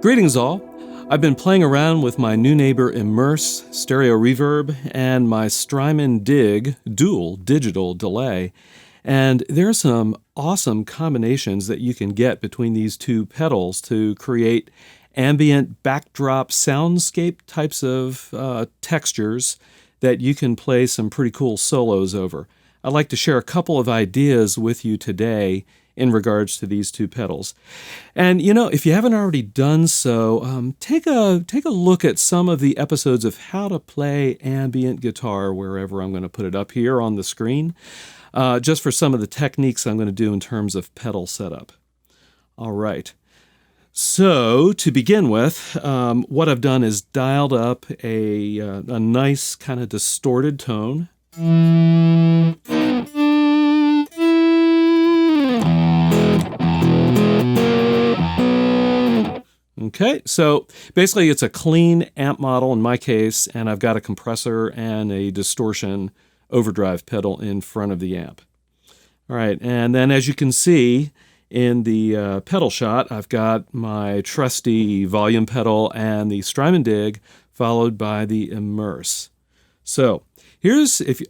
Greetings all. I've been playing around with my Neunaber Immerse stereo reverb and my Strymon Dig dual digital delay, and there are some awesome combinations that you can get between these two pedals to create ambient backdrop soundscape types of textures that you can play some pretty cool solos over. I'd like to share a couple of ideas with you today in regards to these two pedals. And you know, if you haven't already done so, take a look at some of the episodes of how to play ambient guitar, wherever I'm going to put it up here on the screen, just for some of the techniques I'm going to do in terms of pedal setup. All right. So to begin with, what I've done is dialed up a nice kind of distorted tone. Okay, so basically it's a clean amp model in my case, and I've got a compressor and a distortion overdrive pedal in front of the amp. All right, and then as you can see in the pedal shot, I've got my trusty volume pedal and the Strymon Dig, followed by the Immerse. So here's, if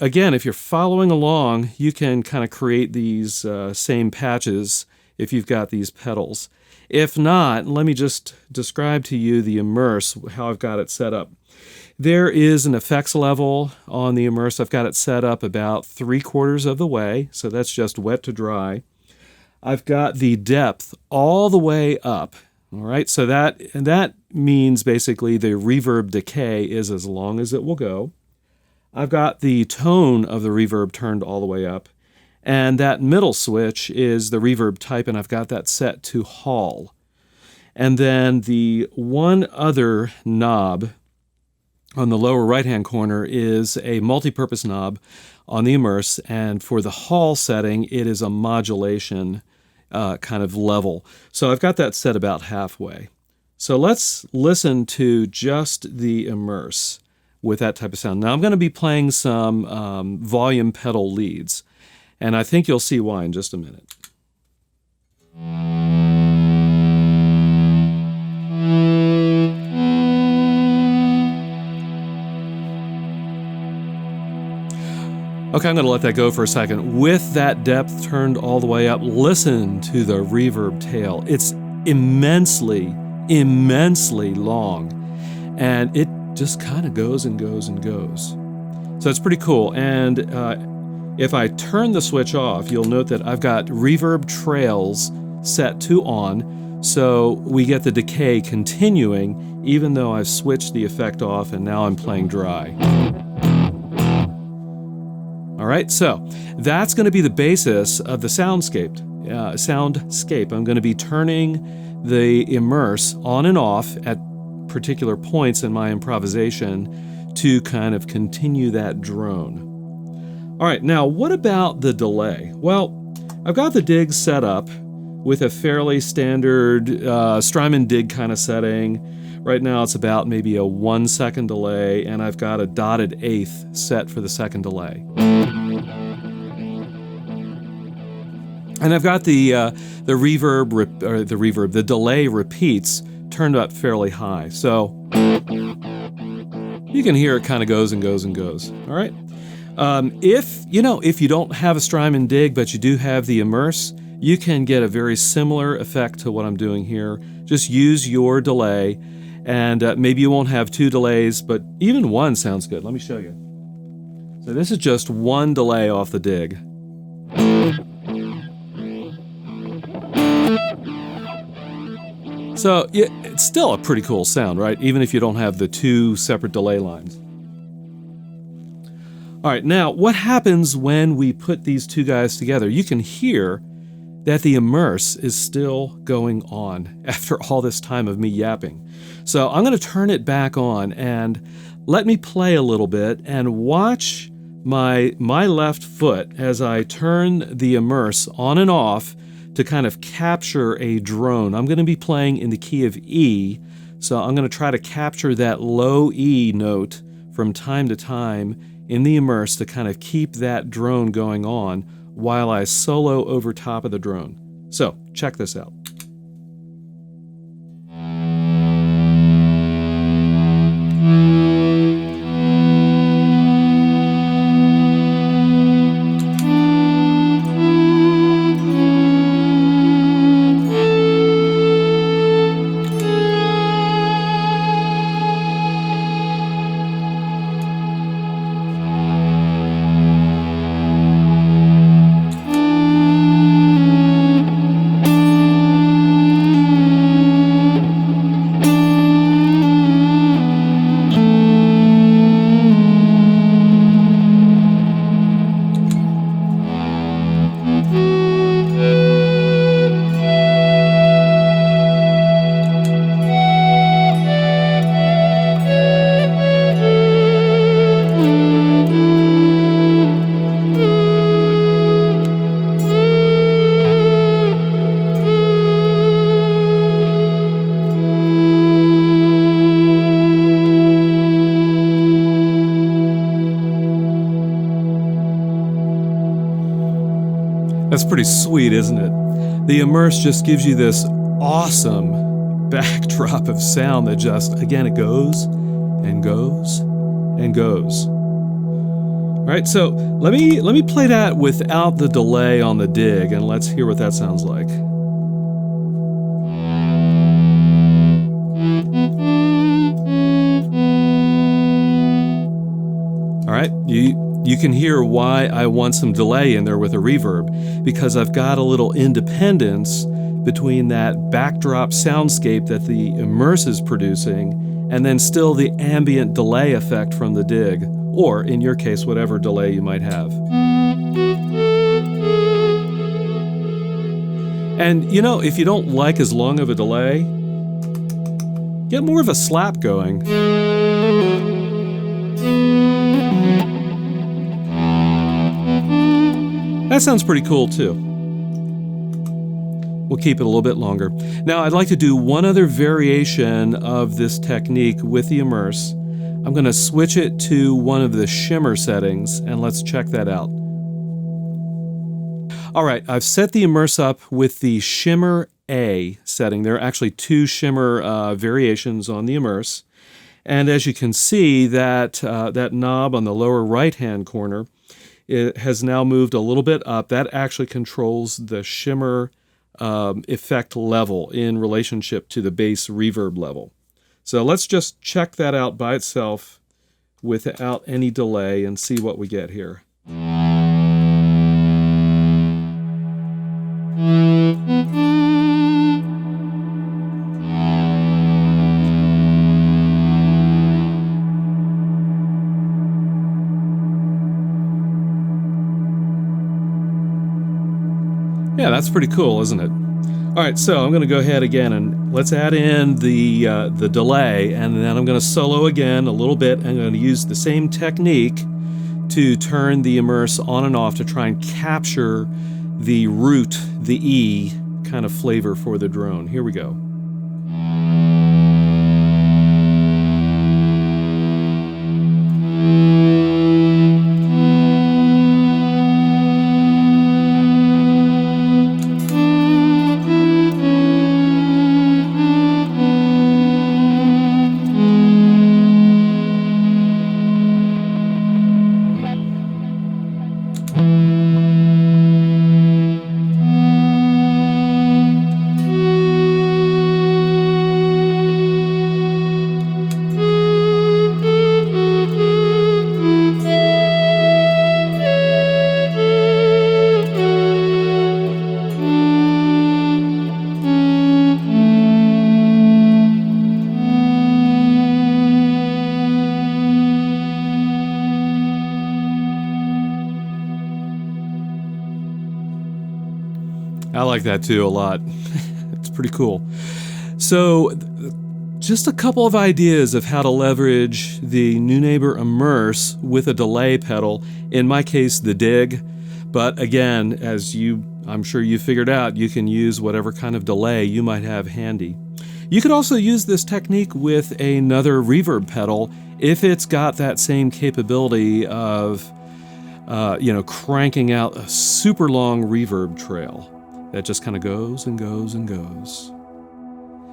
you're following along, you can kind of create these same patches if you've got these pedals. If not, let me just describe to you the Immerse, how I've got it set up. There is an effects level on the Immerse. I've got it set up about 3/4 of the way, so that's just wet to dry. I've got the depth all the way up, all right? So that means basically the reverb decay is as long as it will go. I've got the tone of the reverb turned all the way up. And that middle switch is the reverb type, and I've got that set to Hall. And then the one other knob on the lower right-hand corner is a multi-purpose knob on the Immerse, and for the Hall setting, it is a modulation kind of level. So I've got that set about halfway. So let's listen to just the Immerse with that type of sound. Now I'm going to be playing some volume pedal leads, and I think you'll see why in just a minute. Okay, I'm going to let that go for a second. With that depth turned all the way up, listen to the reverb tail. It's immensely, immensely long, and it just kind of goes and goes and goes. So it's pretty cool. And if I turn the switch off, you'll note that I've got reverb trails set to on, so we get the decay continuing even though I've switched the effect off and now I'm playing dry. All right, so that's going to be the basis of the soundscape. I'm going to be turning the Immerse on and off at particular points in my improvisation to kind of continue that drone. All right, now what about the delay? Well, I've got the Dig set up with a fairly standard Strymon Dig kind of setting. Right now it's about maybe a 1 second delay, and I've got a dotted eighth set for the second delay. And I've got the delay repeats turned up fairly high, so you can hear it kind of goes and goes and goes. All right. If you don't have a Strymon Dig, but you do have the Immerse, you can get a very similar effect to what I'm doing here. Just use your delay, and maybe you won't have two delays, but even one sounds good. Let me show you. So this is just one delay off the Dig. So yeah, it's still a pretty cool sound, right? Even if you don't have the two separate delay lines. All right, now what happens when we put these two guys together? You can hear that the Immerse is still going on after all this time of me yapping. So I'm going to turn it back on and let me play a little bit and watch my left foot as I turn the Immerse on and off to kind of capture a drone. I'm going to be playing in the key of E, so I'm going to try to capture that low E note from time to time in the Immerse to kind of keep that drone going on while I solo over top of the drone. So check this out. That's pretty sweet, isn't it? The Immerse just gives you this awesome backdrop of sound that just, again, it goes and goes and goes. All right, so let me play that without the delay on the dig, and let's hear what that sounds like. All right, you can hear why I want some delay in there with a reverb, because I've got a little independence between that backdrop soundscape that the Immerse is producing and then still the ambient delay effect from the dig, or in your case, whatever delay you might have. And you know, if you don't like as long of a delay, get more of a slap going. That sounds pretty cool too. We'll keep it a little bit longer. Now, I'd like to do one other variation of this technique with the Immerse. I'm going to switch it to one of the Shimmer settings, and let's check that out. All right, I've set the Immerse up with the Shimmer A setting. There are actually two Shimmer variations on the Immerse. And as you can see, that knob on the lower right-hand corner, it has now moved a little bit up. That actually controls the Shimmer effect level in relationship to the bass reverb level. So let's just check that out by itself without any delay and see what we get here. Yeah, that's pretty cool, isn't it? All right, so I'm going to go ahead again and let's add in the delay, and then I'm going to solo again a little bit. I'm going to use the same technique to turn the Immerse on and off to try and capture the root, the E kind of flavor for the drone. Here we go. I like that too a lot. It's pretty cool. So just a couple of ideas of how to leverage the Neunaber Immerse with a delay pedal, in my case the dig, but again, as I'm sure you figured out, you can use whatever kind of delay you might have handy. You could also use this technique with another reverb pedal if it's got that same capability of cranking out a super long reverb trail that just kind of goes and goes and goes.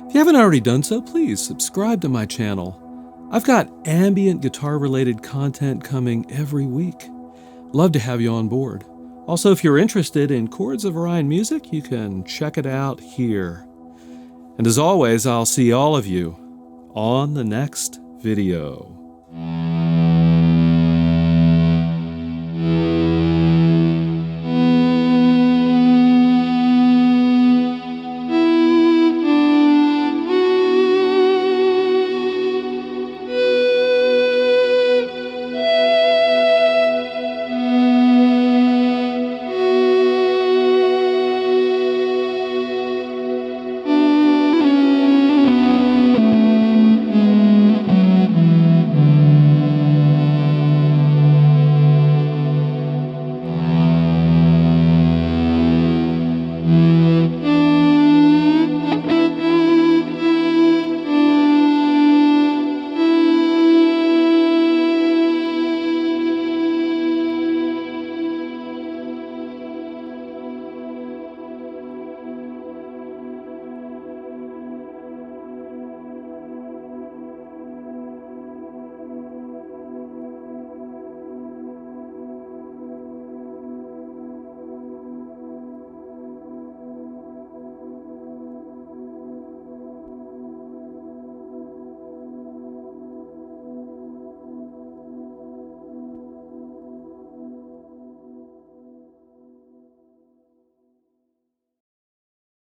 If you haven't already done so, please subscribe to my channel. I've got ambient guitar-related content coming every week. Love to have you on board. Also, if you're interested in Chords of Orion music, you can check it out here. And as always, I'll see all of you on the next video.